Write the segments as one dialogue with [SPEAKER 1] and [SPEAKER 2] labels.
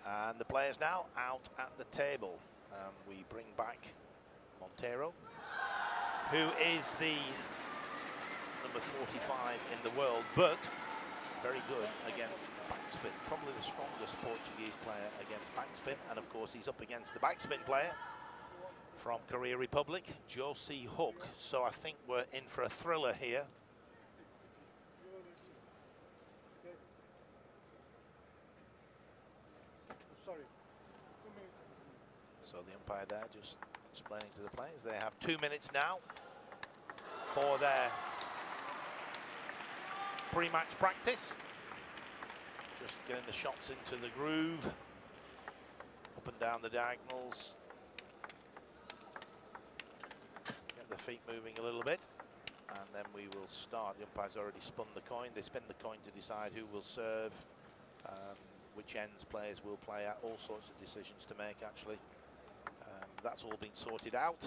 [SPEAKER 1] And the players now out at the table. We bring back Montero, who is the number 45 in the world, but very good against backspin. Probably the strongest Portuguese player against backspin. And of course, he's up against the backspin player from Korea Republic, Josie Hook. So I think we're in for a thriller here.
[SPEAKER 2] Sorry.
[SPEAKER 1] So the umpire there just explaining to the players they have 2 minutes now for their pre-match practice. Just getting the shots into the groove, up and down the diagonals. Get the feet moving a little bit, and then we will start. The umpire's already spun the coin. They spin the coin to decide who will serve, which ends players will play at, all sorts of decisions to make actually. That's all been sorted out.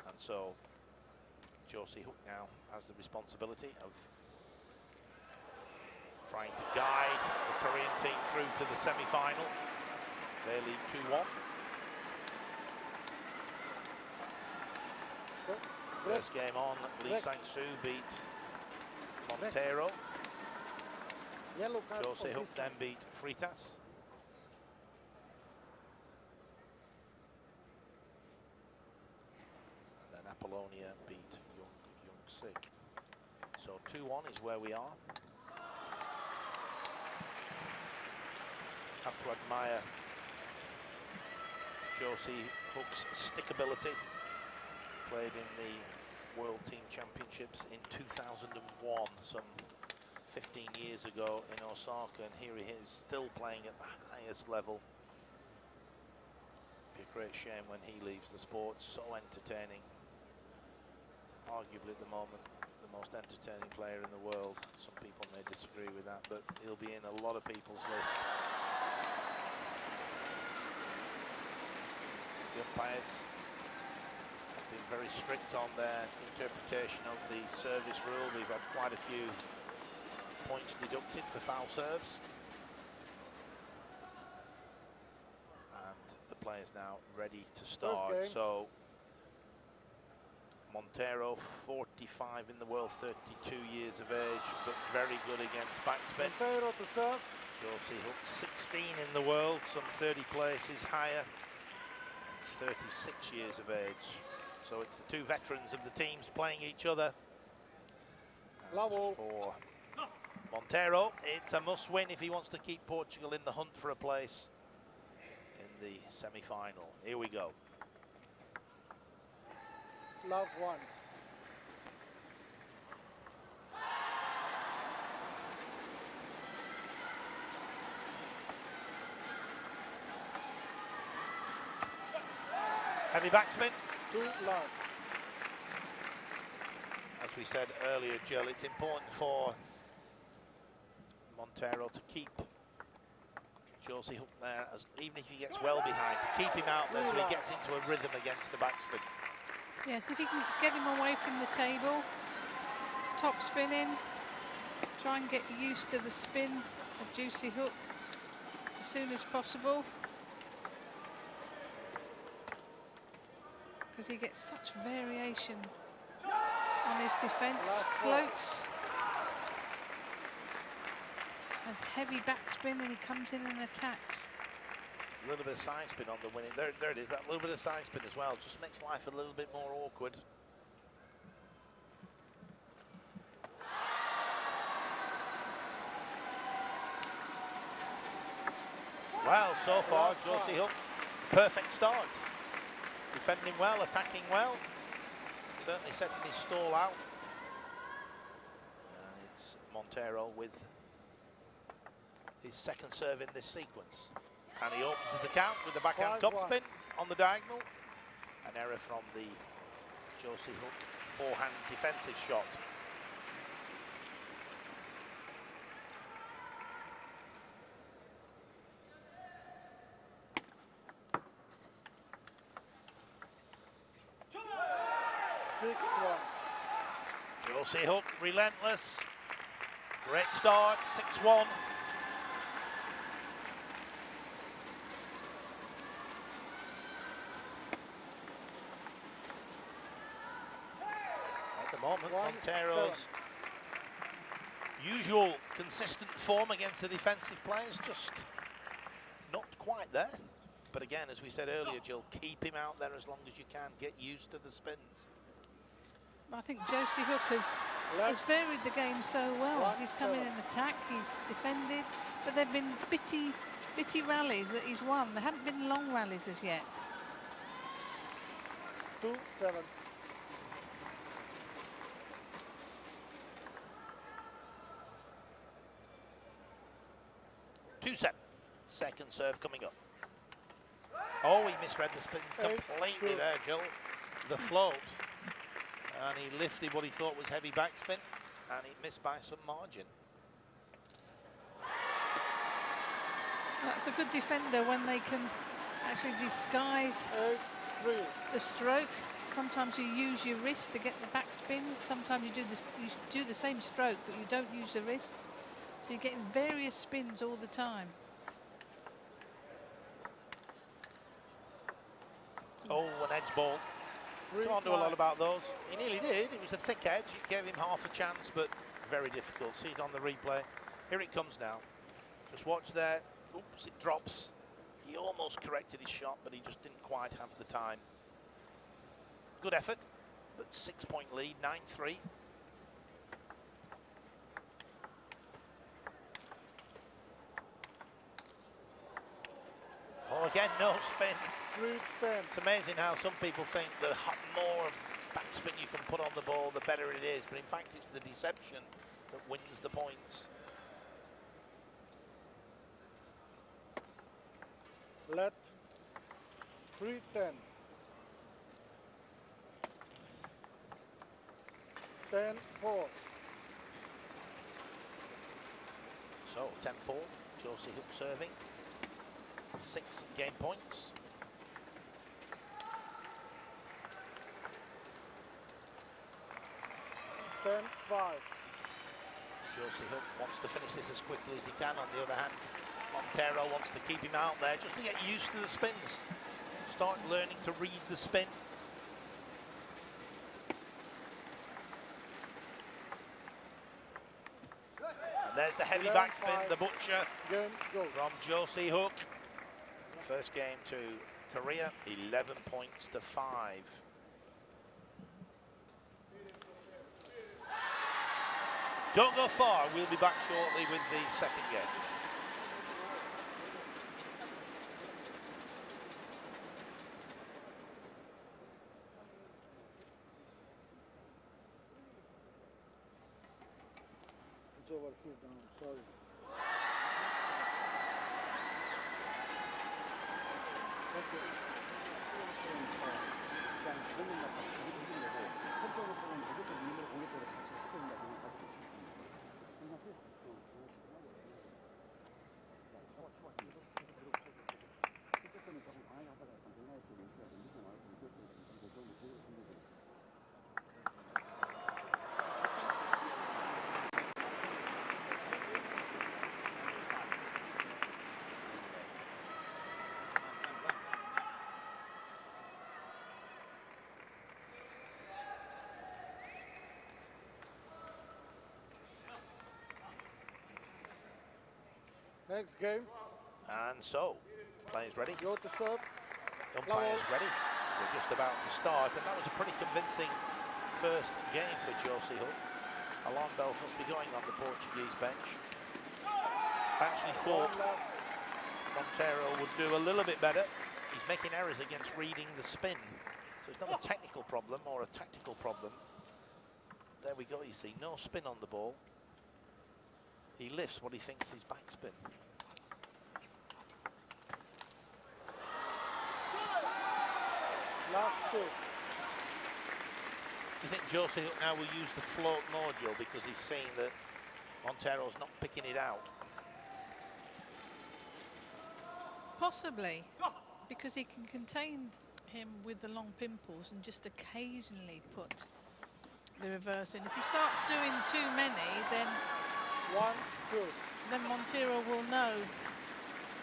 [SPEAKER 1] And so Josie Hook now has the responsibility of trying to guide the Korean team through to the semi-final. They lead 2-1. First game on, Lee Sang-soo beat Montero.
[SPEAKER 2] Yellow card.
[SPEAKER 1] Josie Hook then beat Freitas. And then Apollonia beat Young-sik. So 2-1 is where we are. Have to admire Josie Hook's stickability. Played in the World Team Championships in 2001, some 15 years ago in Osaka, and here he is still playing at the highest level. Be a great shame when he leaves the sport. So entertaining. Arguably at the moment the most entertaining player in the world. Some people may disagree with that, but he'll be in a lot of people's list. The umpires have been very strict on their interpretation of the service rule. We've had quite a few points deducted for foul serves. And the players now ready to start. So Montero, 45 in the world, 32 years of age, but very good against backspin.
[SPEAKER 2] Montero to serve.
[SPEAKER 1] Josie Hook, 16 in the world, some 30 places higher, 36 years of age. So it's the two veterans of the teams playing each other. For Montero, it's a must-win if he wants to keep Portugal in the hunt for a place in the semi-final. Here we go.
[SPEAKER 2] Love one.
[SPEAKER 1] Heavy backspin.
[SPEAKER 2] 2 love.
[SPEAKER 1] As we said earlier, Jill, it's important for Montero to keep Josie Hook there, even if he gets well behind, to keep him out there so he gets into a rhythm against the backspin.
[SPEAKER 3] Yes, if he can get him away from the table, top spinning, try and get used to the spin of Josie Hook as soon as possible, because he gets such variation on his defence. Floats, has heavy backspin, and he comes in and attacks.
[SPEAKER 1] A little bit of side spin on the winning. There it is, that little bit of side spin as well. Just makes life a little bit more awkward. Well, so far, Josie Hook, perfect start. Defending well, attacking well. Certainly setting his stall out. And it's Montero with his second serve in this sequence. And he opens his account with the backhand topspin on the diagonal. An error from the Josie Hook forehand defensive shot. Josie Hook, relentless. Great start, 6-1. moment,
[SPEAKER 2] 1,
[SPEAKER 1] Montero's
[SPEAKER 2] 7.
[SPEAKER 1] usual consistent form against the defensive players just not quite there. But again, as we said earlier, Jill, keep him out there as long as you can. Get used to the spins.
[SPEAKER 3] I think Josie Hook has
[SPEAKER 2] Left,
[SPEAKER 3] varied the game so well.
[SPEAKER 2] 1,
[SPEAKER 3] He's come in
[SPEAKER 2] 7.
[SPEAKER 3] and attack, he's defended, but they've been bitty rallies that he's won. There haven't been long rallies as yet.
[SPEAKER 2] 2, 7.
[SPEAKER 1] 2-7. Second serve coming up. Oh, he misread the spin
[SPEAKER 2] 8,
[SPEAKER 1] completely
[SPEAKER 2] 2.
[SPEAKER 1] there, Jill. The float. And he lifted what he thought was heavy backspin, and he missed by some margin.
[SPEAKER 3] That's a good defender when they can actually disguise
[SPEAKER 2] 8, 3.
[SPEAKER 3] the stroke. Sometimes you use your wrist to get the backspin. Sometimes you do the same stroke, but you don't use the wrist. So you're getting various spins all the time.
[SPEAKER 1] Oh, an edge ball.
[SPEAKER 2] 3,
[SPEAKER 1] Can't do a lot
[SPEAKER 2] 5.
[SPEAKER 1] about those. He nearly did. It was a thick edge. It gave him half a chance, but very difficult. See it on the replay. Here it comes now. Just watch there. Oops, it drops. He almost corrected his shot, but he just didn't quite have the time. Good effort, but 6-point lead, 9-3. Oh, again, no spin.
[SPEAKER 2] 3, 10.
[SPEAKER 1] It's amazing how some people think the more backspin you can put on the ball, the better it is. But in fact, it's the deception that wins the points.
[SPEAKER 2] Let, 3, 10. 10, 4.
[SPEAKER 1] So 10-4. Josie Hook serving. 6 game points.
[SPEAKER 2] Ten, 5.
[SPEAKER 1] Josie Hook wants to finish this as quickly as he can. On the other hand, Montero wants to keep him out there just to get used to the spins. Start learning to read the spin. And there's the heavy
[SPEAKER 2] 11,
[SPEAKER 1] backspin,
[SPEAKER 2] 5.
[SPEAKER 1] the butcher
[SPEAKER 2] Game, go.
[SPEAKER 1] from Josie Hook. First game to Korea, 11 points to 5. Don't go far, we'll be back shortly with the second game.
[SPEAKER 2] It's over, two down, sorry. Next game,
[SPEAKER 1] And so, players ready?
[SPEAKER 2] go to serve.
[SPEAKER 1] Umpires ready. We're just about to start, and that was a pretty convincing first game for Josie Hook. Alarm bells must be going on the Portuguese bench. I actually thought
[SPEAKER 2] One left.
[SPEAKER 1] Montero would do a little bit better. He's making errors against reading the spin. So it's not a technical problem or a tactical problem. There we go, you see, no spin on the ball. He lifts what he thinks is backspin.
[SPEAKER 2] Last two.
[SPEAKER 1] Do you think Josie Hook now will use the float more, Joe, because he's seeing that Montero's not picking it out?
[SPEAKER 3] Possibly, because he can contain him with the long pimples and just occasionally put the reverse in. If he starts doing too many, then
[SPEAKER 2] 1, 2.
[SPEAKER 3] Montero will know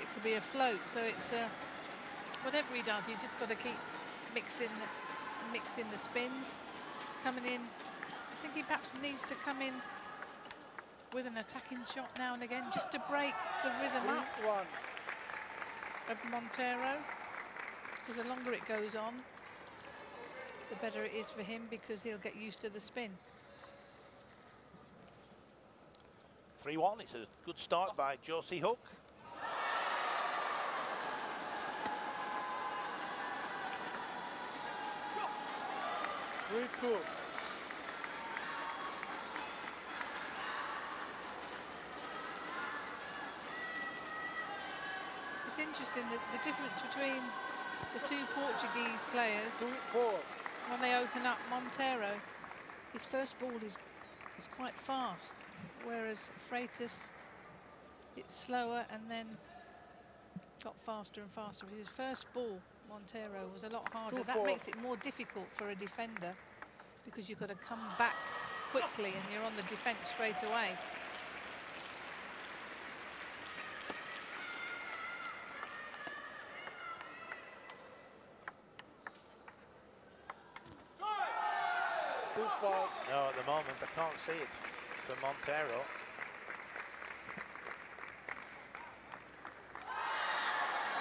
[SPEAKER 3] it could be a float. So it's whatever he does, he's just got to keep mixing the spins, coming in think he perhaps needs to come in with an attacking shot now and again, just to break the rhythm up
[SPEAKER 2] 3-1.
[SPEAKER 3] of Montero. Because the longer it goes on, the better it is for him, because he'll get used to the spin.
[SPEAKER 1] 3-1. It's a good start by Josie Hook.
[SPEAKER 2] 3-2.
[SPEAKER 3] It's interesting that the difference between the two Portuguese players
[SPEAKER 2] 2-4.
[SPEAKER 3] when they open up. Montero, his first ball is quite fast, whereas Freitas, it's slower and then got faster and faster. His first ball, Montero, was a lot harder. That
[SPEAKER 2] 2-4.
[SPEAKER 3] makes it more difficult for a defender, because you've got to come back quickly and you're on the defence straight away.
[SPEAKER 1] No, at the moment I can't see it for Montero.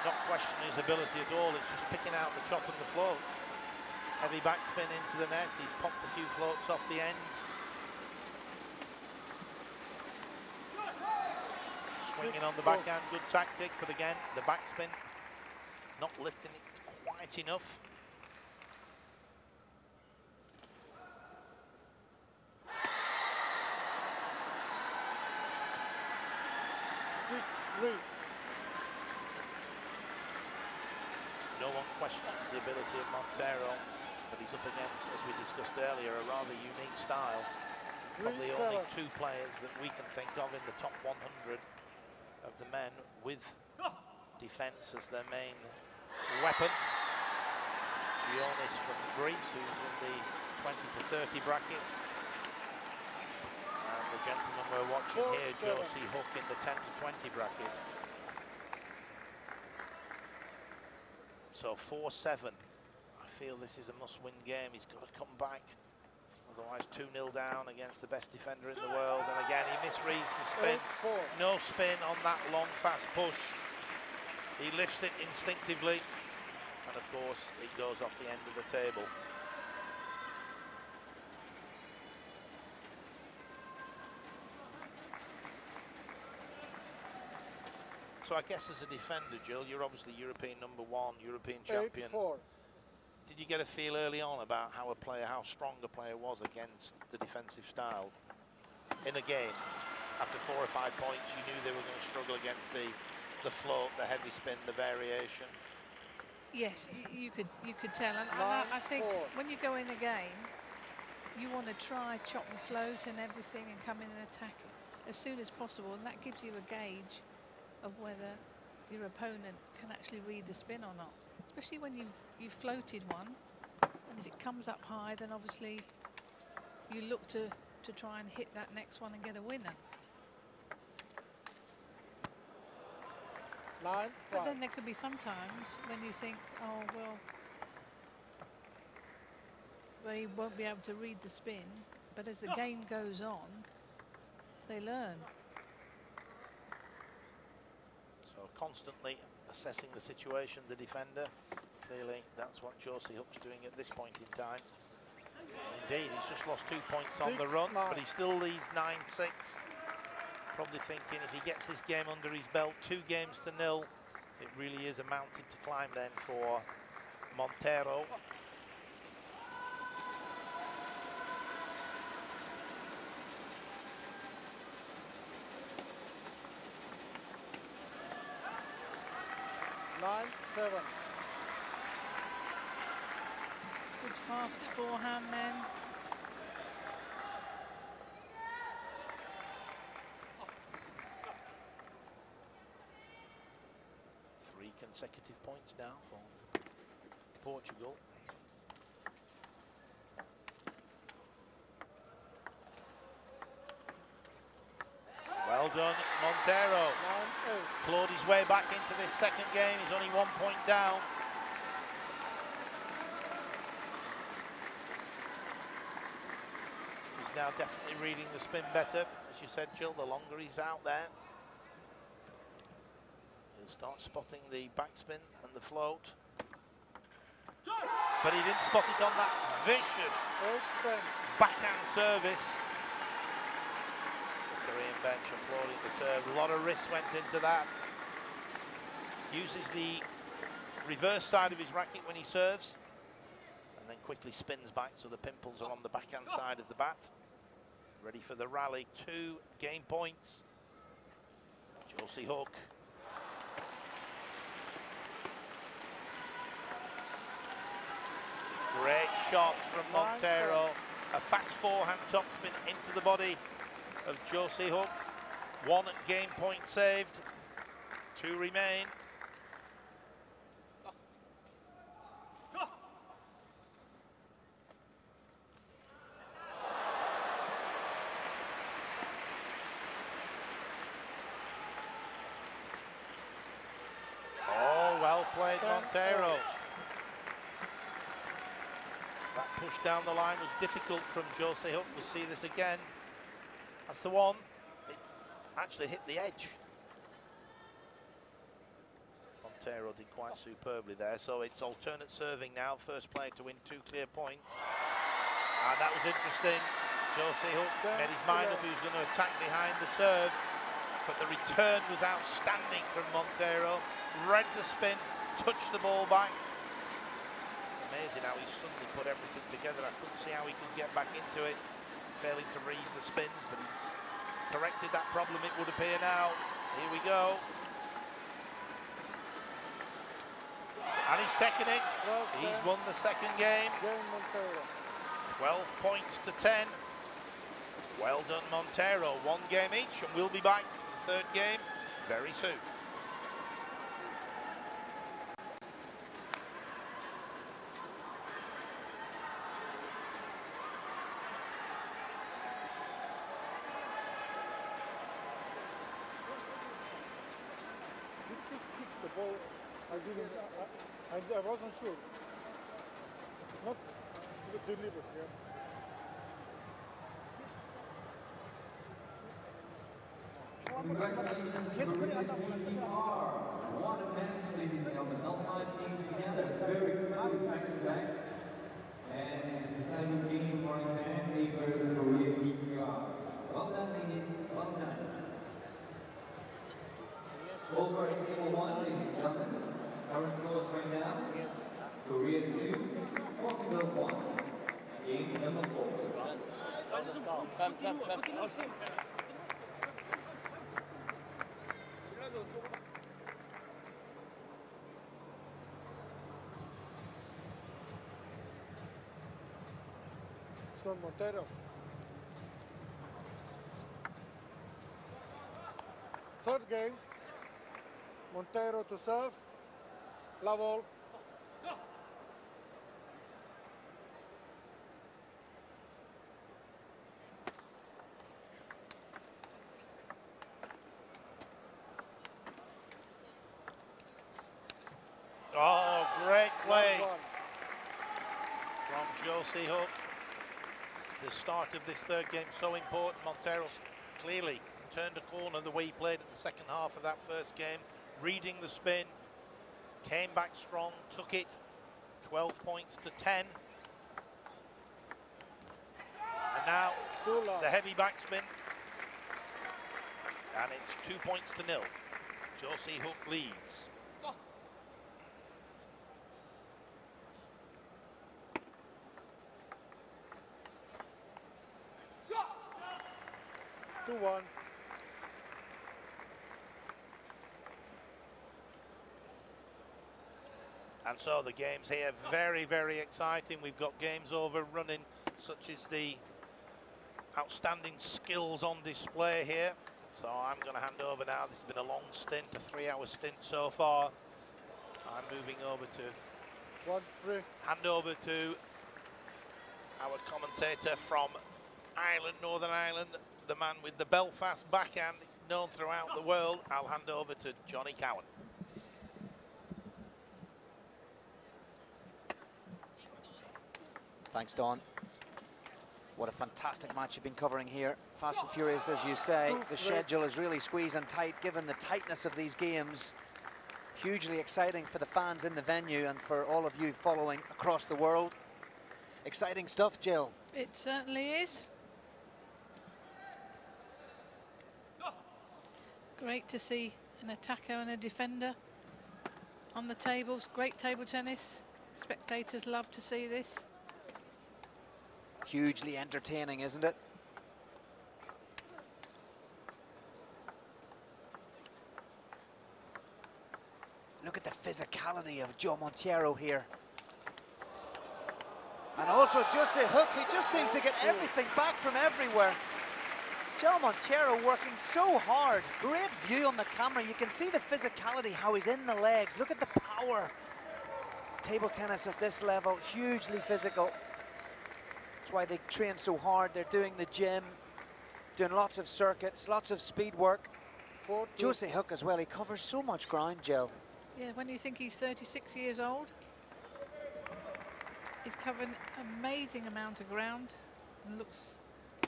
[SPEAKER 1] Not questioning his ability at all, it's just picking out the chop and the float. Heavy backspin into the net, he's popped a few floats off the ends. Swinging on the backhand, good tactic, but again, the backspin not lifting it quite enough.
[SPEAKER 2] 6-3.
[SPEAKER 1] No one questions the ability of Montero, but he's up against, as we discussed earlier, a rather unique style. Probably only 2 players that we can think of in the top 100 of the men with defence as their main weapon. Ioannis from Greece, who's in the 20 to 30 bracket. And the gentleman we're watching here, Josie Hook, in the 10 to 20 bracket. So 4-7. I feel this is a must-win game. He's got to come back. Otherwise 2-0 down against the best defender in the world. And again, he misreads the spin. No spin on that long, fast push. He lifts it instinctively. And of course, it goes off the end of the table. So I guess as a defender, Jill, you're obviously European #1, European champion.
[SPEAKER 2] 8-4.
[SPEAKER 1] Did you get a feel early on about how strong a player was against the defensive style in a game? After 4 or 5 points, you knew they were going to struggle against the float, the heavy spin, the variation.
[SPEAKER 3] Yes, you could tell, and I think when you go in a game, you want to try chop and float and everything, and come in and attack as soon as possible, and that gives you a gauge of whether your opponent can actually read the spin or not. Especially when you've floated one, and if it comes up high, then obviously you look to try and hit that next one and get a winner.
[SPEAKER 2] 9-5.
[SPEAKER 3] But then there could be some times when you think, oh well, they won't be able to read the spin, but as the game goes on, they learn.
[SPEAKER 1] So constantly assessing the situation, the defender. Clearly, that's what Josie Hook's doing at this point in time. Indeed, he's just lost 2 points on the run, but he still leads 9-6. Probably thinking if he gets this game under his belt, 2 games to 0, it really is a mountain to climb then for Montero.
[SPEAKER 3] Good fast forehand then.
[SPEAKER 1] Three consecutive points now for Portugal. Well done, Montero.
[SPEAKER 2] 9-8.
[SPEAKER 1] Clawed his way back into this second game. He's only 1 point down. His now definitely reading the spin better. As you said, Jill, the longer he's out there, he'll start spotting the backspin and the float. But he didn't spot it on that vicious backhand service. The Korean bench applauding the serve. A lot of risk went into that. Uses the reverse side of his racket when he serves, and then quickly spins back so the pimples are on the backhand side of the bat. Ready for the rally. 2 game points. Josie Hook. Great shots from Montero. A fast forehand topspin into the body of Josie Hook. 1 game point saved. 2 remain. Oh, well played, Montero. That push down the line was difficult from Josie Hook. We'll see this again. That's the one. It actually hit the edge. Montero did quite superbly there. So it's alternate serving now. First player to win 2 clear points. And that was interesting. Josie Hook made his mind up he was going to attack behind the serve. But the return was outstanding from Montero. Read the spin, touched the ball back. It's amazing how he suddenly put everything together. I couldn't see how he could get back into it, failing to read the spins, but he's corrected that problem, it would appear now. Here we go. And he's taken it. He's won the second game. 12 points to 10. Well done, Montero. 1 game each, and we'll be back for the 3rd game very soon.
[SPEAKER 2] The ball, I wasn't sure. Not delivered, yeah.
[SPEAKER 4] Congratulations to Korean ER. What a match, ladies and gentlemen. Not much games together. Very close back to back. And it's the title game for Japan versus Korean ER. Well done, ladies. Well done. Over at table 1, ladies and gentlemen. Current scores right now. Korea 2, Portugal 1. Game number 4.
[SPEAKER 2] It's not Montero. 3rd game. Montero to serve. La ball.
[SPEAKER 1] Oh, great play from Josie Hook. The start of this 3rd game so important. Montero clearly turned a corner the way he played at the second half of that 1st game. Reading the spin, came back strong, took it. 12 points to 10. And now the heavy backspin. And it's 2 points to 0. Josie Hook leads.
[SPEAKER 2] Two one.
[SPEAKER 1] And so the games here very, very exciting. We've got games over running, such as the outstanding skills on display here. So I'm going to hand over now. This has been a long stint, a 3-hour stint so far. I'm moving over to
[SPEAKER 2] 1-3.
[SPEAKER 1] hand over to our commentator from Ireland, Northern Ireland, the man with the Belfast backhand. It's known throughout the world. I'll hand over to Johnny Cowan.
[SPEAKER 5] Thanks, Don. What a fantastic match you've been covering here. Fast and furious, as you say. The
[SPEAKER 2] 2-3.
[SPEAKER 5] schedule is really squeezing tight, given the tightness of these games. Hugely exciting for the fans in the venue and for all of you following across the world. Exciting stuff, Jill.
[SPEAKER 3] It certainly is. Great to see an attacker and a defender on the tables. Great table tennis. Spectators love to see this.
[SPEAKER 5] Hugely entertaining, isn't it? Look at the physicality of Joe Monteiro here. And also Jose Hook, he just seems to get everything back from everywhere. Joe Monteiro working so hard. Great view on the camera. You can see the physicality, how he's in the legs. Look at the power. Table tennis at this level, hugely physical. That's why they train so hard. They're doing the gym, doing lots of circuits, lots of speed work.
[SPEAKER 2] 4-2.
[SPEAKER 5] Jose Hook as well, he covers so much ground, Jill.
[SPEAKER 3] Yeah, when you think he's 36 years old, he's covered an amazing amount of ground and looks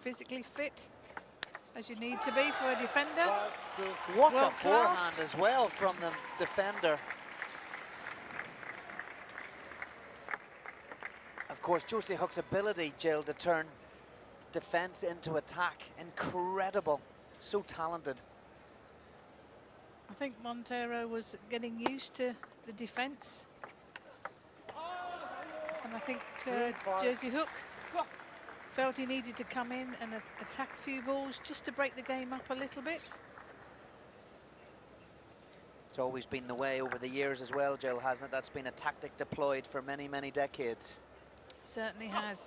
[SPEAKER 3] physically fit, as you need to be for a defender.
[SPEAKER 2] 5-2.
[SPEAKER 5] What
[SPEAKER 3] World
[SPEAKER 5] a
[SPEAKER 3] class.
[SPEAKER 5] forehand as well from the defender. Of course, Jose Hook's ability, Jill, to turn defence into attack, incredible. So talented.
[SPEAKER 3] I think Monteiro was getting used to the defence, and I think
[SPEAKER 2] 3-5.
[SPEAKER 3] Jersey Hook felt he needed to come in and attack a few balls just to break the game up a little bit.
[SPEAKER 5] It's always been the way over the years as well, Jill, hasn't it? That's been a tactic deployed for many, many decades.
[SPEAKER 3] Certainly has.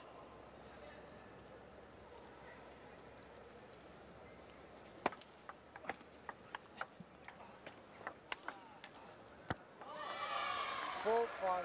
[SPEAKER 2] Four, 5.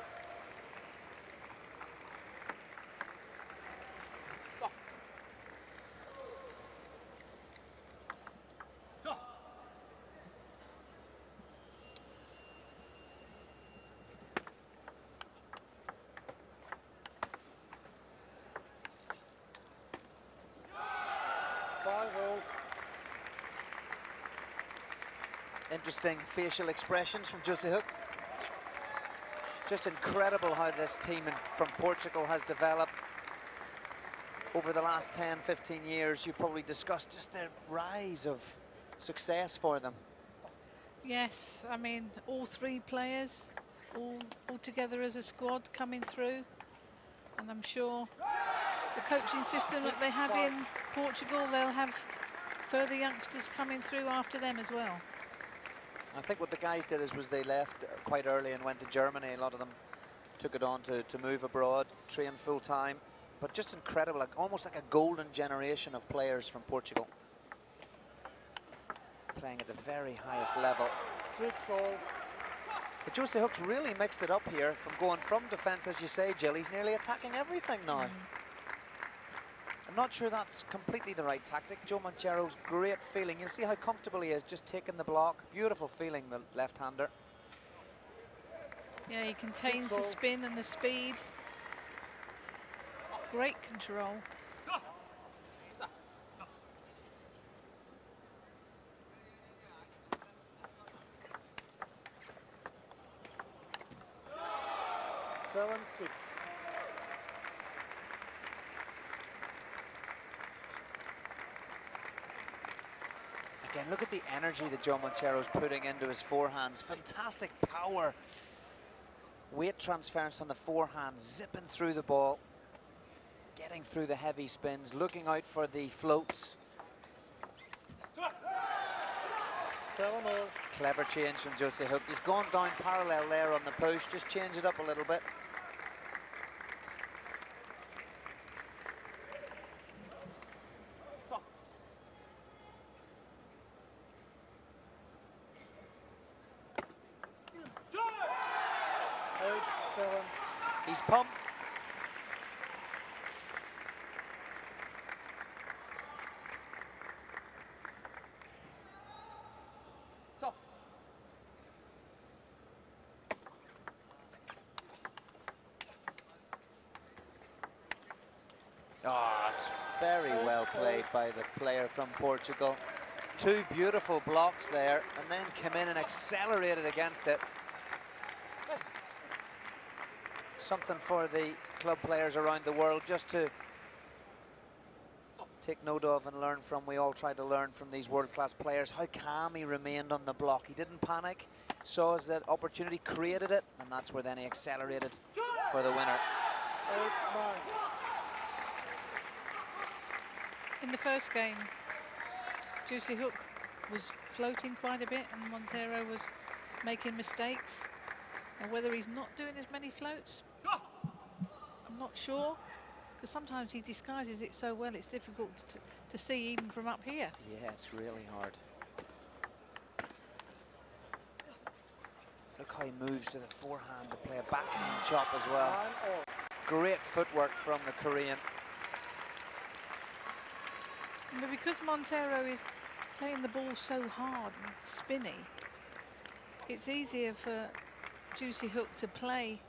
[SPEAKER 5] Interesting facial expressions from Jose Hook. Just incredible how this team from Portugal has developed over the last 10, 15 years. You probably discussed just the rise of success for them.
[SPEAKER 3] Yes, I mean, all three players, all together as a squad coming through, and I'm sure the coaching system that they have in Portugal, they'll have further youngsters coming through after them as well.
[SPEAKER 5] I think what the guys did was they left quite early and went to Germany. A lot of them took it on to move abroad, train full time. But just incredible, like almost like a golden generation of players from Portugal. Playing at the very highest level.
[SPEAKER 2] 6-all.
[SPEAKER 5] But Jose Hook's really mixed it up here, from going from defence, as you say, Jill. He's nearly attacking everything now. I'm not sure that's completely the right tactic. Joe Monteiro's great feeling. You'll see how comfortable he is just taking the block. Beautiful feeling, the left-hander.
[SPEAKER 3] Yeah, he contains the spin and the speed. Great control.
[SPEAKER 2] Seven, 6.
[SPEAKER 5] Again, look at the energy that Joe Monteiro's putting into his forehands. Fantastic power. Weight transference on the forehand, zipping through the ball. Getting through the heavy spins, looking out for the floats.
[SPEAKER 2] 7-all.
[SPEAKER 5] Clever change from Jose Hook. He's gone down parallel there on the push, just change it up a little bit. He's pumped. Ah, Very well played by the player from Portugal. Two beautiful blocks there, and then came in and accelerated against it. Something for the club players around the world just to take note of and learn from. We all try to learn from these world-class players how calm he remained on the block. He didn't panic, saw that opportunity, created it, and that's where then he accelerated for the winner.
[SPEAKER 2] 8-9.
[SPEAKER 3] In the first game, Juicy Hook was floating quite a bit and Montero was making mistakes. And whether he's not doing as many floats, I'm not sure, because sometimes he disguises it so well it's difficult to see even from up here.
[SPEAKER 5] Yeah, it's really hard. Look how he moves to the forehand to play a backhand chop as well.
[SPEAKER 2] 9-all.
[SPEAKER 5] Great footwork from the Korean.
[SPEAKER 3] But because Montero is playing the ball so hard and spinny, it's easier for Juicy Hook to play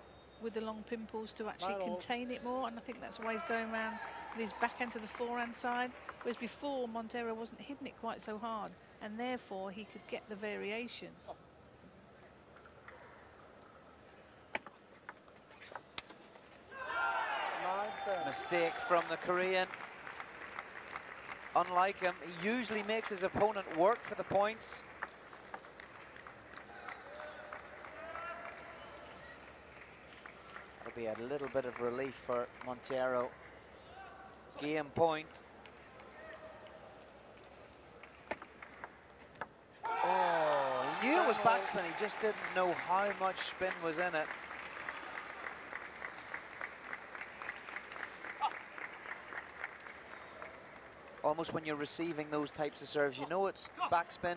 [SPEAKER 3] with the long pimples to actually
[SPEAKER 2] 9-all.
[SPEAKER 3] contain it more, and I think that's why he's going around with his backhand to the forehand side, whereas before Montero wasn't hitting it quite so hard, and therefore he could get the variation.
[SPEAKER 5] Mistake from the Korean. Unlike him, he usually makes his opponent work for the points. That'll be a little bit of relief for Montero. Game point. Oh, he knew it was backspin, he just didn't know how much spin was in it. Almost when you're receiving those types of serves, you know it's backspin,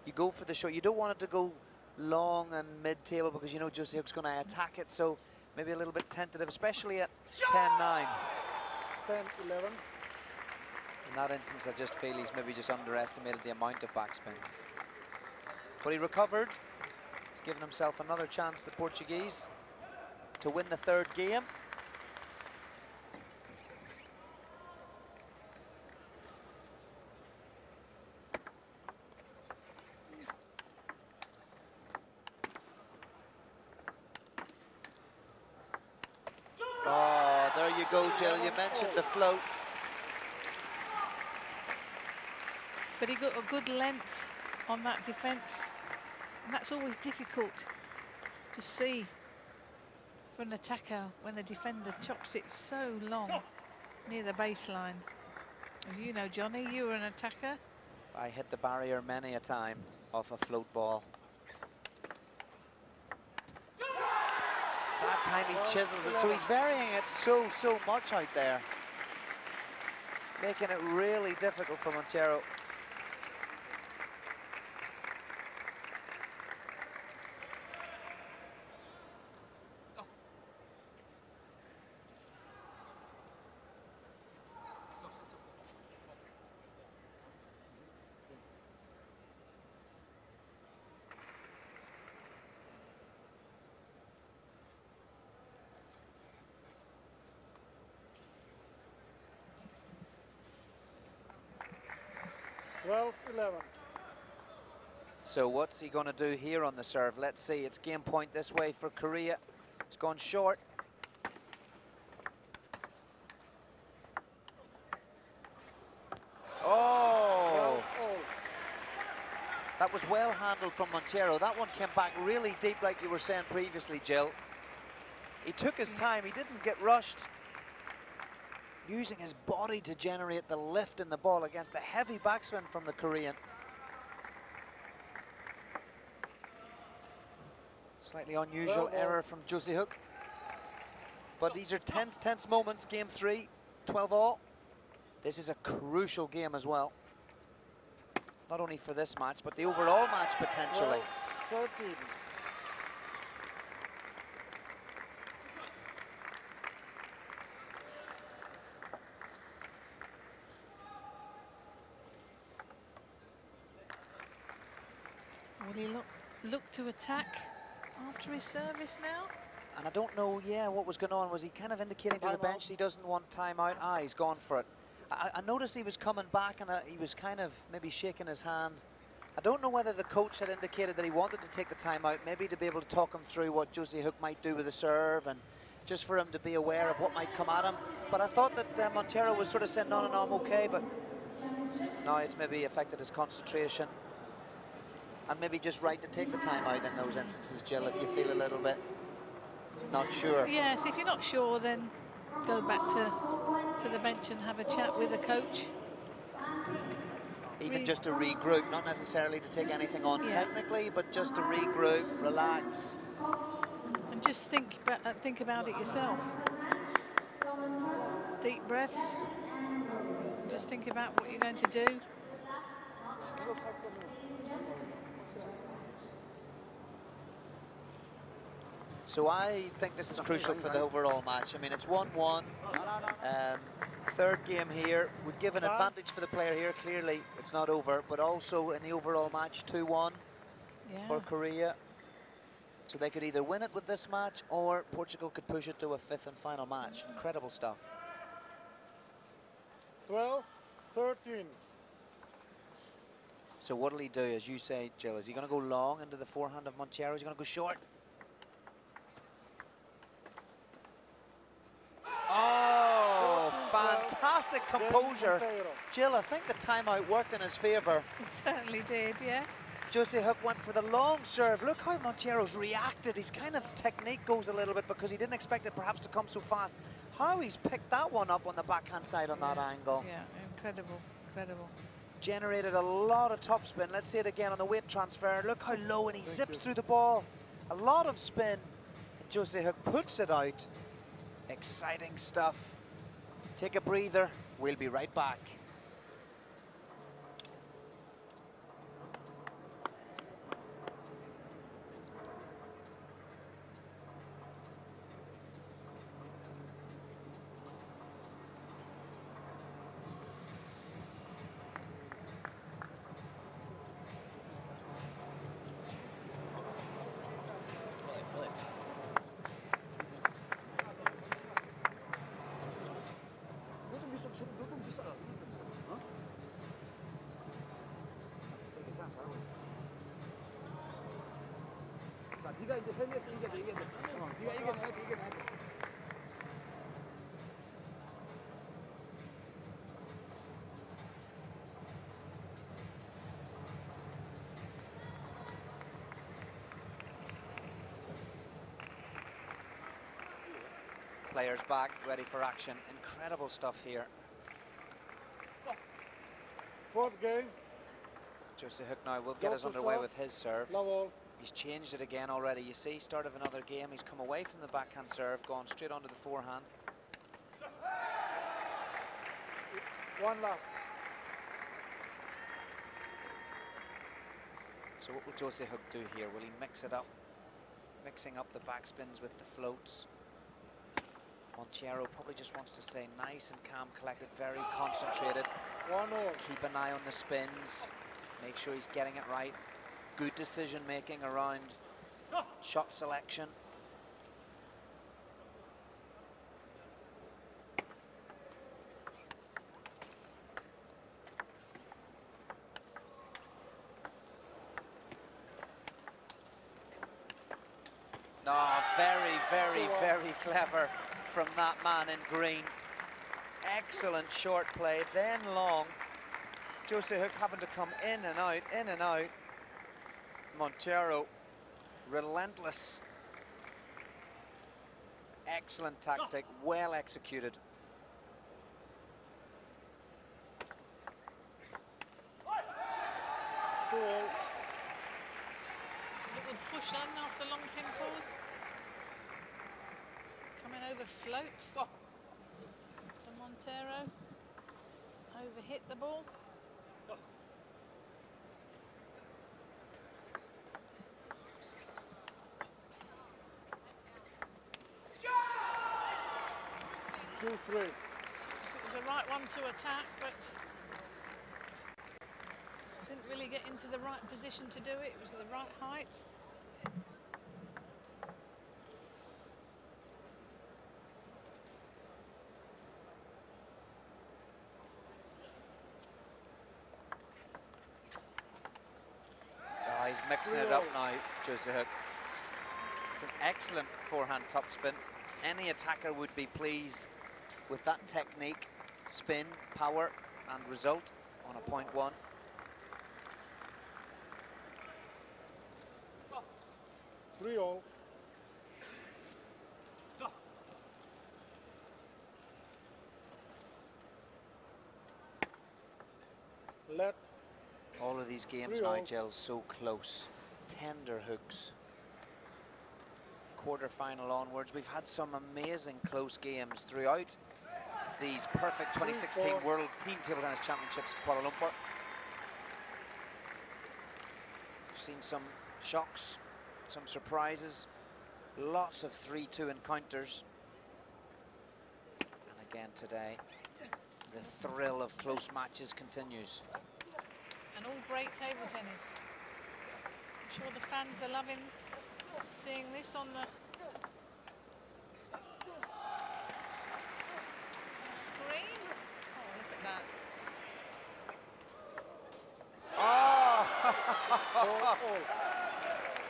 [SPEAKER 5] you go for the shot. You don't want it to go long and mid-table because you know Juicy Hook's going to attack it, so maybe a little bit tentative, especially at 10-9.
[SPEAKER 2] 10-11.
[SPEAKER 5] In that instance, I just feel he's maybe just underestimated the amount of backspin. But he recovered. He's given himself another chance, the Portuguese, to win the third game. Oh, there you go, Jill. You mentioned the float.
[SPEAKER 3] But he got a good length on that defence, and that's always difficult to see for an attacker when the defender chops it so long near the baseline. As you know, Johnny, you were an attacker.
[SPEAKER 5] I hit the barrier many a time off a float ball. That time he chisels it, so he's varying it so much out there, making it really difficult for Montero. So what's he going to do here on the serve? Let's see. It's game point this way for Korea. It's gone short. Oh! That was well handled from Montero. That one came back really deep, like you were saying previously, Jill. He took his time. He didn't get rushed. Using his body to generate the lift in the ball against the heavy backspin from the Korean. Slightly unusual error from Juicy Hook. But these are tense moments. Game 3, 12-all. This is a crucial game as well. Not only for this match, but the overall match potentially.
[SPEAKER 2] 13.
[SPEAKER 3] Will he look to attack after his service now?
[SPEAKER 5] And I don't know, what was going on. Was he kind of indicating to the bench he doesn't want time out? Ah, he's gone for it. I noticed he was coming back and he was kind of maybe shaking his hand. I don't know whether the coach had indicated that he wanted to take the time out, maybe to be able to talk him through what Josie Hook might do with the serve and just for him to be aware of what might come at him. But I thought that Montero was sort of saying, no, I'm okay, but no, it's maybe affected his concentration. And maybe just right to take the time out in those instances, Jill, if you feel a little bit not sure.
[SPEAKER 3] Yes, if you're not sure, then go back to the bench and have a chat with the coach.
[SPEAKER 5] Even just to regroup, not necessarily to take anything on technically, but just to regroup, relax.
[SPEAKER 3] And just think about it yourself. Deep breaths. Just think about what you're going to do.
[SPEAKER 5] So I think this is crucial for the overall match. I mean, it's 1-1. Third game here would give an advantage for the player here. Clearly, it's not over, but also in the overall match, 2-1 for Korea. So they could either win it with this match, or Portugal could push it to a fifth and final match. Incredible stuff.
[SPEAKER 2] 12-13.
[SPEAKER 5] So what'll he do, as you say, Jill? Is he going to go long into the forehand of Montero? Is he going to go short? Oh, fantastic composure. Jill, I think the timeout worked in his favour.
[SPEAKER 3] It certainly did, yeah.
[SPEAKER 5] Josie Hook went for the long serve. Look how Montero's reacted. His kind of technique goes a little bit because he didn't expect it perhaps to come so fast. How he's picked that one up on the backhand side on that angle.
[SPEAKER 3] Yeah, incredible, incredible.
[SPEAKER 5] Generated a lot of topspin. Let's see it again on the weight transfer. Look how low, and he zips through the ball. A lot of spin. And Josie Hook puts it out. Exciting stuff. Take a breather. We'll be right back. Players back, ready for action. Incredible stuff here.
[SPEAKER 2] Fourth game.
[SPEAKER 5] Josie Hook now will get us underway with his serve. He's changed it again already. You see, start of another game. He's come away from the backhand serve, gone straight onto the forehand.
[SPEAKER 2] One left.
[SPEAKER 5] So what will Josie Hook do here? Will he mix it up? Mixing up the backspins with the floats. Montero probably just wants to stay nice and calm, collected, very concentrated.
[SPEAKER 2] 1-0.
[SPEAKER 5] Keep an eye on the spins. Make sure he's getting it right. Good decision making around shot selection. No, very, very, very clever from that man in green. Excellent short play, then long. Josie Hook having to come in and out, in and out. Montero, relentless. Excellent tactic, well executed.
[SPEAKER 3] Little push on off the long pin pause. Coming over float to Montero. Overhit the ball.
[SPEAKER 2] Two, three.
[SPEAKER 3] It was the right one to attack, but didn't really get into the right position to do it. It was the right height.
[SPEAKER 5] mixing it up now, Jose Hook. It's an excellent forehand topspin. Any attacker would be pleased with that technique, spin, power, and result on a point one.
[SPEAKER 2] Three all. Let.
[SPEAKER 5] All of these games
[SPEAKER 2] 3-0.
[SPEAKER 5] now, Jill, so close. Tender hooks. Quarter-final onwards. We've had some amazing close games throughout these perfect 2016
[SPEAKER 2] 3-4.
[SPEAKER 5] World Team Table Tennis Championships in Kuala Lumpur. We've seen some shocks, some surprises, lots of 3-2 encounters. And again today, the thrill of close matches continues.
[SPEAKER 3] And all great table tennis. I'm sure the fans are loving seeing this on the screen. Oh, look at that.
[SPEAKER 5] Oh!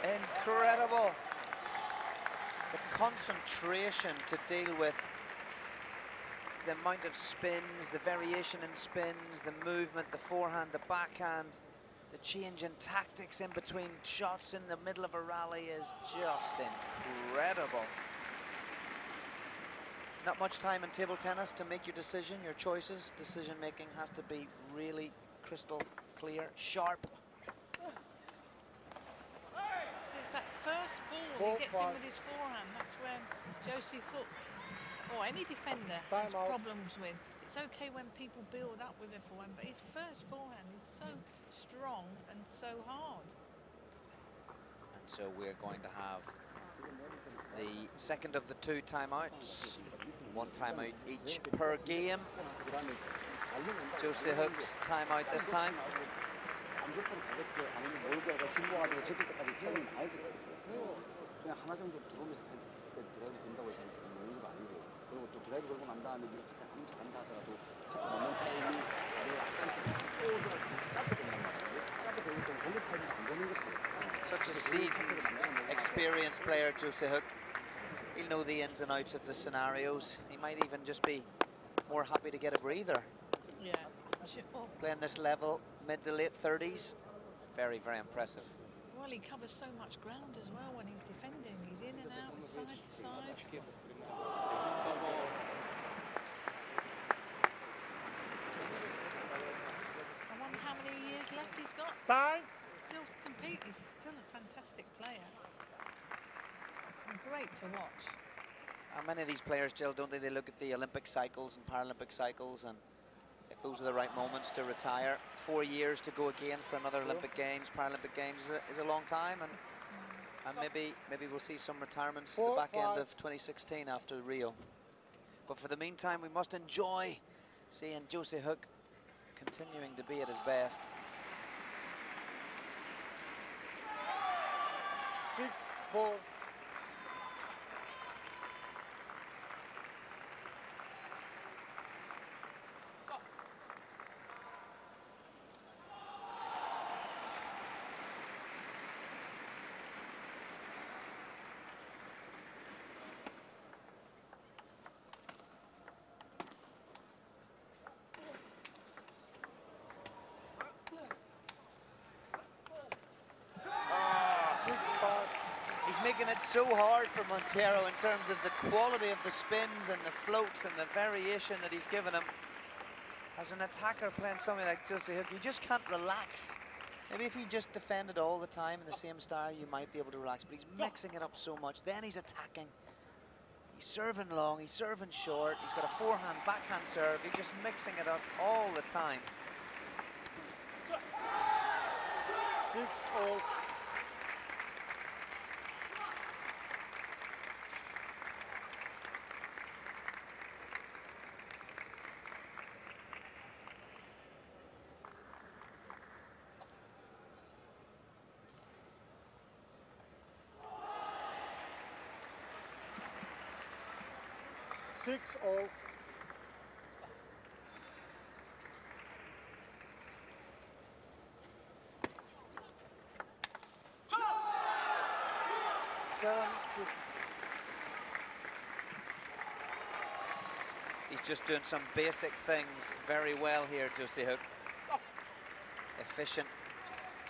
[SPEAKER 5] Incredible. The concentration to deal with the amount of spins, the variation in spins, the movement, the forehand, the backhand, the change in tactics in between shots in the middle of a rally is just incredible. Not much time in table tennis to make your decision, your choices. Decision making has to be really crystal clear, sharp.
[SPEAKER 3] There's that first ball he gets in with his forehand. That's when Josie Hook, or any defender, has
[SPEAKER 2] Time out.
[SPEAKER 3] problems with. It's okay when people build up with their forehand, but his first forehand is so strong and so hard.
[SPEAKER 5] And so we're going to have the second of the two timeouts. One timeout each per game. Jose Hook's timeout this time. Such a seasoned, experienced player, Jose Hook. He'll know the ins and outs of the scenarios. He might even just be more happy to get a breather.
[SPEAKER 3] Yeah. Oh,
[SPEAKER 5] Playing this level, mid to late 30s, very, very impressive.
[SPEAKER 3] well, he covers so much ground as well when he's defending. He's in and out, side to side. I wonder how many years left he's got.
[SPEAKER 2] Time.
[SPEAKER 3] Still compete. He's still a fantastic player. And great to watch.
[SPEAKER 5] Many of these players, Jill, don't they? They look at the Olympic cycles and Paralympic cycles, and if those are the right moments to retire, 4 years to go again for another Olympic Games, Paralympic Games is a long time, and maybe we'll see some retirements at the back end of 2016 after Rio. But for the meantime, we must enjoy seeing Jose Hook continuing to be at his best.
[SPEAKER 2] 6-4.
[SPEAKER 5] He's making it so hard for Montero in terms of the quality of the spins and the floats and the variation that he's given him. As an attacker playing somebody like Jose Hook, you just can't relax. Maybe if he just defended all the time in the same style, you might be able to relax, but he's mixing it up so much. Then he's attacking. He's serving long, he's serving short, he's got a forehand, backhand serve. He's just mixing it up all the time.
[SPEAKER 2] 6-all. All.
[SPEAKER 5] He's just doing some basic things very well here, Jose Hook. Efficient.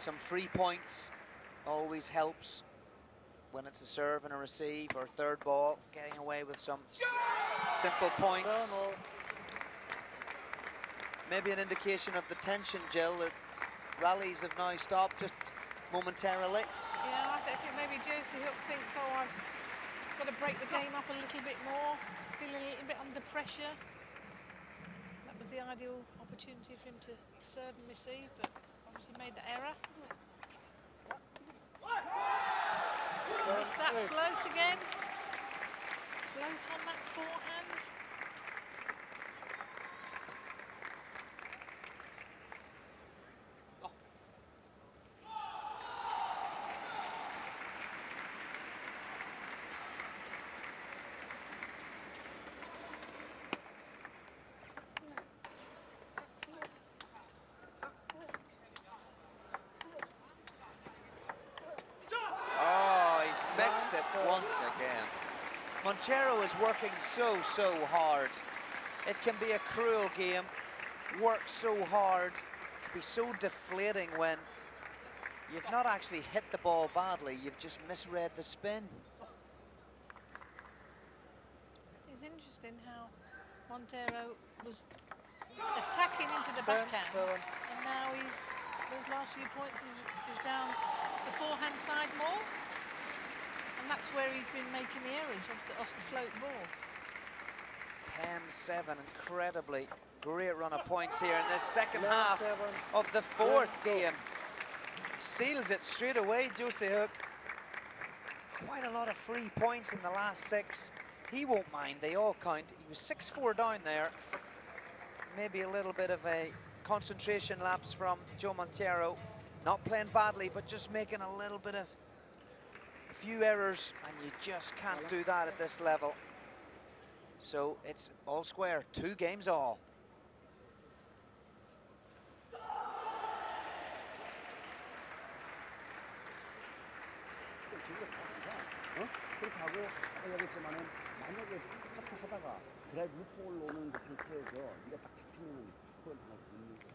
[SPEAKER 5] Some free points always helps when it's a serve and a receive or third ball. Getting away with some simple points.
[SPEAKER 2] 7-all.
[SPEAKER 5] Maybe an indication of the tension, Jill, that rallies have now stopped just momentarily.
[SPEAKER 3] Yeah, I think maybe Josie Hook thinks, oh, I've got to break the game up a little bit more, feeling a little bit under pressure. That was the ideal opportunity for him to serve and receive, but obviously made the error. Missed that float again. Float on that forehand.
[SPEAKER 5] Oh, he's mixed it once again. Montero is working so hard. It can be a cruel game. Work so hard. It can be so deflating when you've not actually hit the ball badly, you've just misread the spin.
[SPEAKER 3] It's interesting how Montero was attacking into the backhand,
[SPEAKER 2] 10-7.
[SPEAKER 3] and now those last few points he's down the forehand side more, and that's where he's been making the errors off the float ball.
[SPEAKER 5] 10-7, incredibly great run of points here in this second half
[SPEAKER 2] 11-7.
[SPEAKER 5] of the fourth
[SPEAKER 2] Let's go.
[SPEAKER 5] game. Seals it straight away, Jose Hook. Quite a lot of free points in the last 6. He won't mind, they all count. He was 6-4 down there. Maybe a little bit of a concentration lapse from Joe Montero. Not playing badly, but just making a little bit of a few errors, and you just can't do that at this level. So it's all square, 2 games all.
[SPEAKER 6] 그렇게 하고 생각했지만은 만약에 파트 하다가 드라이브 루트 올라오는 그 상태에서 네가 딱 잡히면은 그걸 하나 붙는 거야.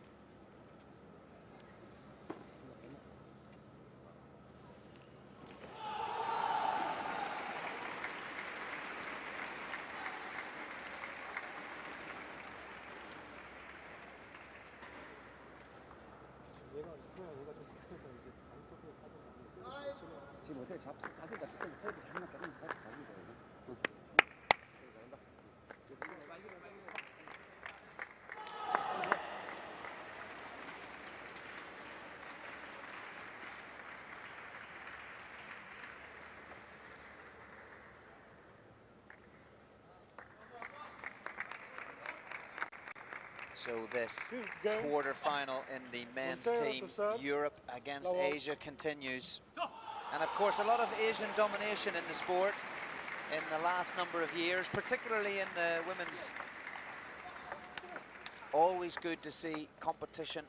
[SPEAKER 6] 지금 어떻게 자세가 비슷한 거 자신 있다 그러면 자신 거예요.
[SPEAKER 5] So this
[SPEAKER 2] Game.
[SPEAKER 5] quarter-final in the men's
[SPEAKER 2] Montero
[SPEAKER 5] team,
[SPEAKER 2] to serve.
[SPEAKER 5] Europe against
[SPEAKER 2] Lowell.
[SPEAKER 5] Asia, continues. And of course, a lot of Asian domination in the sport in the last number of years, particularly in the women's. Always good to see competition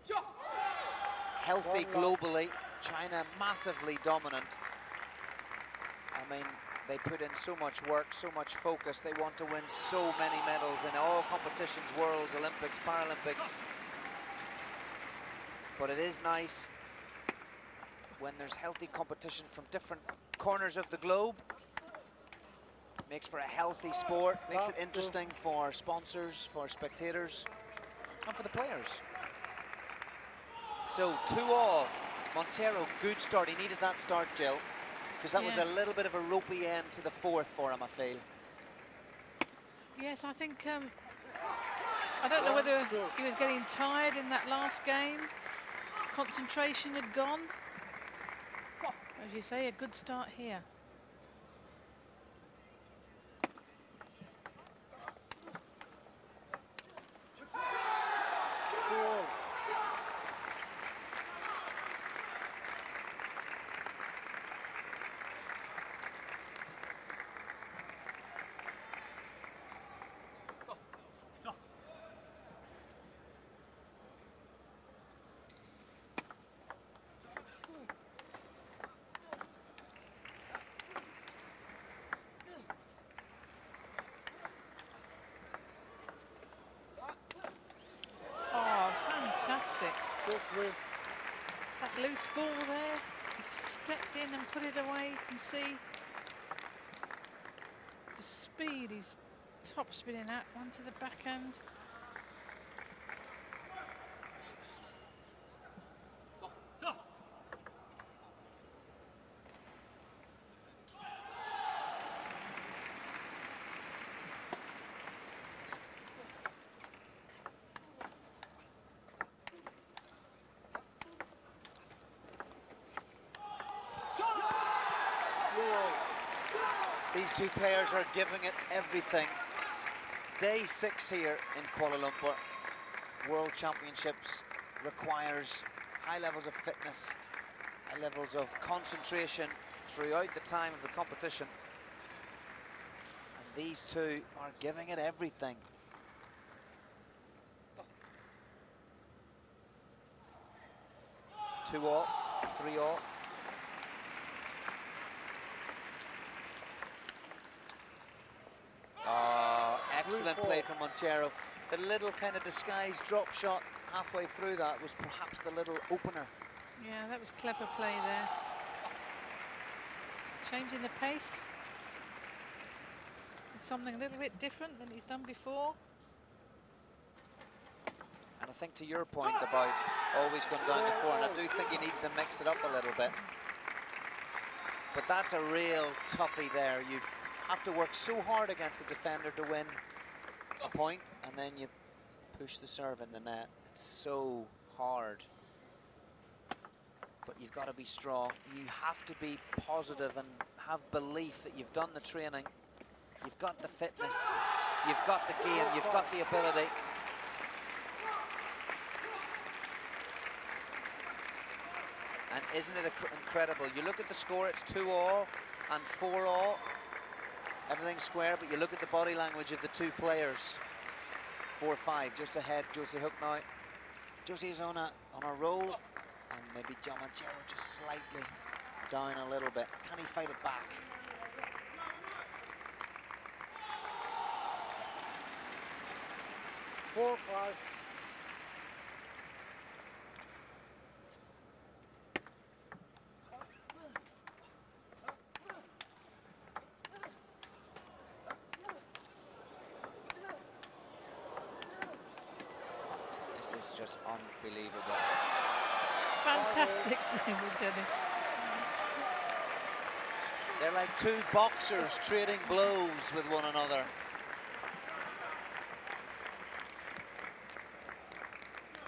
[SPEAKER 5] healthy
[SPEAKER 2] 1 love.
[SPEAKER 5] globally. China massively dominant. I mean, they put in so much work, so much focus. They want to win so many medals in all competitions, Worlds, Olympics, Paralympics. But it is nice when there's healthy competition from different corners of the globe. Makes for a healthy sport, makes it interesting for sponsors, for spectators, and for the players. So 2-all. Montero, good start. He needed that start, Jill, because that was
[SPEAKER 3] Yes.
[SPEAKER 5] a little bit of a ropey end to the fourth for him, I feel.
[SPEAKER 3] Yes, I think I don't know whether he was getting tired in that last game. Concentration had gone. As you say, a good start here. ball there. He stepped in and put it away. You can see the speed. He's top spinning out onto the backhand.
[SPEAKER 5] These two players are giving it everything. Day 6 here in Kuala Lumpur. World Championships requires high levels of fitness, high levels of concentration throughout the time of the competition. And these two are giving it everything. Two all, 3 all. Oh, excellent play from Montero. The little kind of disguised drop shot halfway through that was perhaps the little opener.
[SPEAKER 3] Yeah, that was clever play there. Changing the pace. It's something a little bit different than he's done before.
[SPEAKER 5] And I think to your point about always going down to 4, and I do think he needs to mix it up a little bit. But that's a real toughie there. You have to work so hard against the defender to win a point, and then you push the serve in the net. It's so hard. But you've got to be strong. You have to be positive and have belief that you've done the training. You've got the fitness. You've got the game. You've got the ability. And isn't it incredible? You look at the score, it's 2 all and 4 all. Everything's square, but you look at the body language of the two players. 4-5, just ahead, Jose Hook now. Jose's on a roll, and maybe John Montero just slightly down a little bit. Can he fight it back?
[SPEAKER 2] Four, 5.
[SPEAKER 5] This is just unbelievable.
[SPEAKER 3] Fantastic table tennis.
[SPEAKER 5] They're like two boxers trading blows with one another.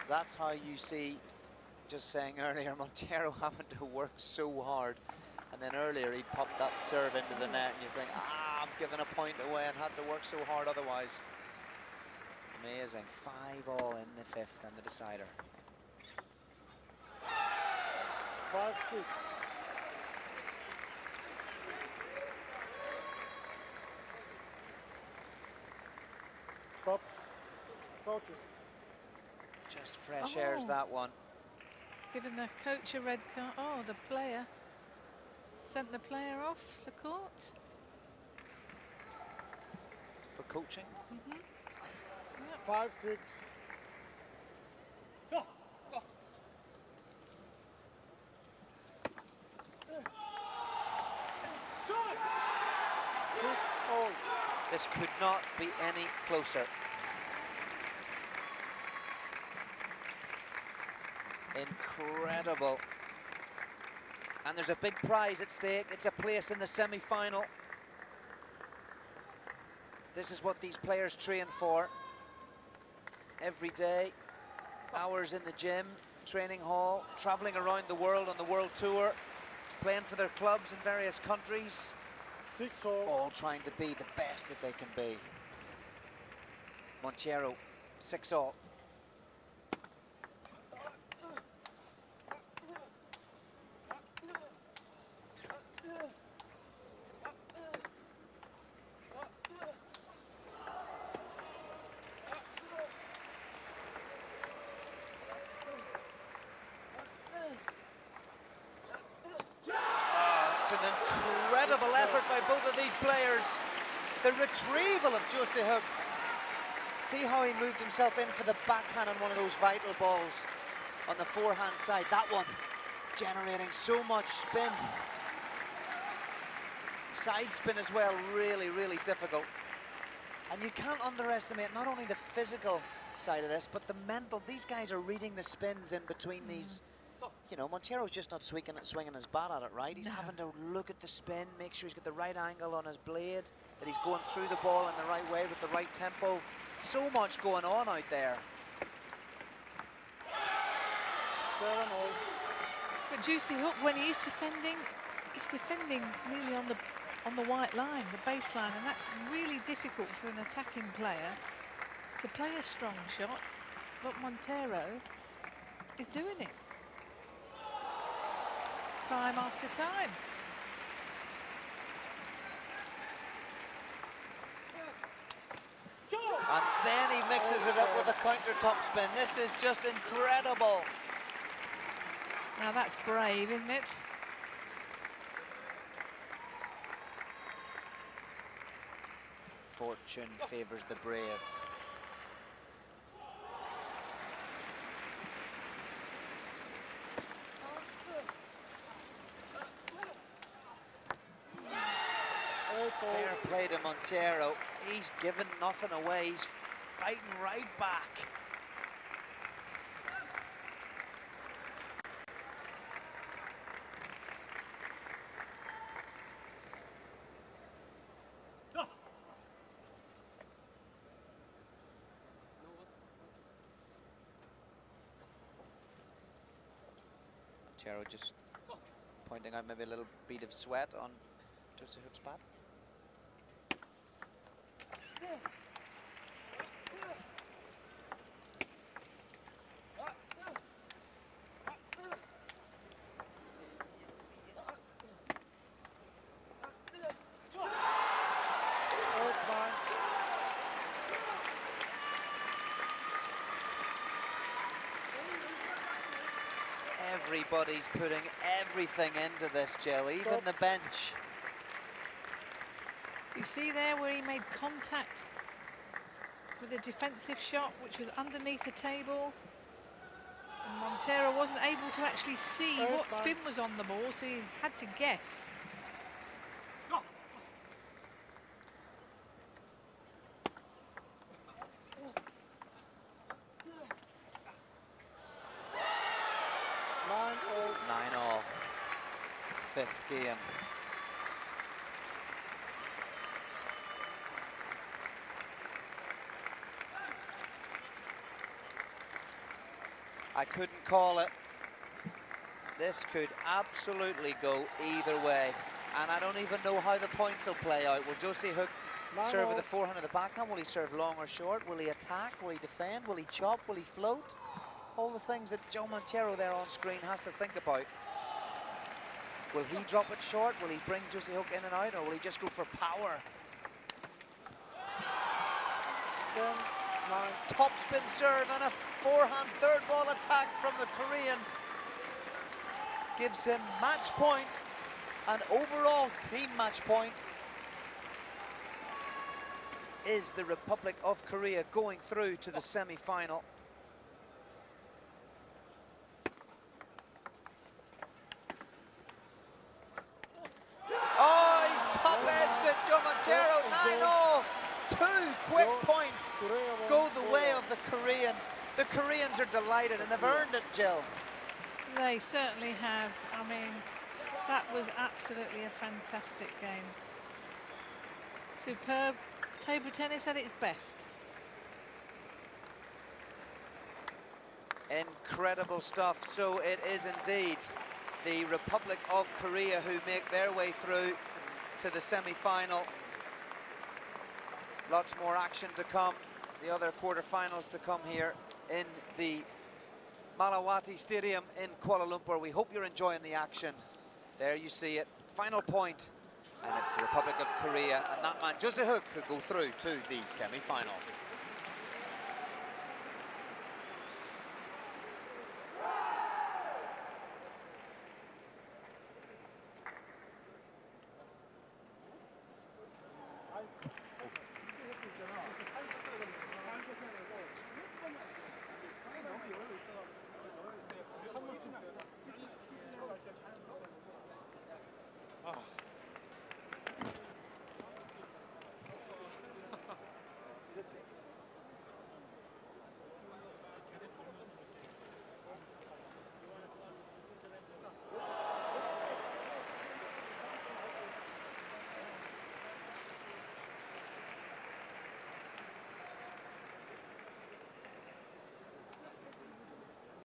[SPEAKER 5] That's how you see, just saying earlier, Montero having to work so hard. And then earlier he popped that serve into the net and you think, I'm giving a point away and had to work so hard otherwise. Amazing. 5 all in the 5th and the decider.
[SPEAKER 2] 5-6. Stop. Coaching.
[SPEAKER 5] Just fresh airs that one.
[SPEAKER 3] Giving the coach a red card. Oh, the player sent the player off the court.
[SPEAKER 5] For coaching.
[SPEAKER 2] 5-6.
[SPEAKER 5] This could not be any closer. Incredible. And there's a big prize at stake. It's a place in the semi-final. This is what these players train for every day. Hours in the gym, training hall, traveling around the world on the world tour, playing for their clubs in various countries.
[SPEAKER 2] 6 all.
[SPEAKER 5] All trying to be the best that they can be. Montero, 6 all. It's an incredible effort by both of these players. The retrieval of Jose Hook. See how he moved himself in for the backhand on one of those vital balls on the forehand side. That one. generating so much spin. Side spin as well, really, really difficult. And you can't underestimate not only the physical side of this, but the mental. These guys are reading the spins in between these. You know, Montero's just not swinging his bat at it, right? He's
[SPEAKER 3] No.
[SPEAKER 5] having to look at the spin, make sure he's got the right angle on his blade, that he's going through the ball in the right way with the right tempo. So much going on out there.
[SPEAKER 2] 7-0.
[SPEAKER 3] But Juicy Hook, when he is defending, he's defending really on the white line, the baseline, and that's really difficult for an attacking player to play a strong shot. But Montero is doing it time after time.
[SPEAKER 5] And then he mixes it up with a counter topspin. This is just incredible.
[SPEAKER 3] Now that's brave, isn't it?
[SPEAKER 5] Fortune favours the brave. Fair play to Montero. He's given nothing away. He's fighting right back. Montero just pointing out maybe a little bead of sweat on Juicy Hook's bat. Everybody's putting everything into this, Jill, even the bench.
[SPEAKER 3] You see there where he made contact with a defensive shot, which was underneath the table. And Montero wasn't able to actually see what spin was on the ball, so he had to guess.
[SPEAKER 5] Nine all. Fifth game. I couldn't call it. This could absolutely go either way. And I don't even know how the points will play out. Will Juicy Hook serve with the forehand or the backhand? Will he serve long or short? Will he attack? Will he defend? Will he chop? Will he float? All the things that Joe Montero there on screen has to think about. Will he drop it short? Will he bring Juicy Hook in and out? Or will he just go for power?
[SPEAKER 2] 10, 9.
[SPEAKER 5] Top spin serve and a forehand third ball attack from the Korean gives him match point, an overall team match point. Is the Republic of Korea going through to the semi-final? Oh, he's top-edged it, Joe Montero, 9-0. 2 quick points go the way of the Korean. The Koreans are delighted and they've earned it, Jill.
[SPEAKER 3] They certainly have. I mean, that was absolutely a fantastic game. Superb. Table tennis at its best.
[SPEAKER 5] Incredible stuff. So it is indeed the Republic of Korea who make their way through to the semi-final. Lots more action to come. The other quarter-finals to come here in the Malawati Stadium in Kuala Lumpur. We hope you're enjoying the action. There you see it. Final point. And it's the Republic of Korea and that man, Juicy Hook, could go through to the semi-final.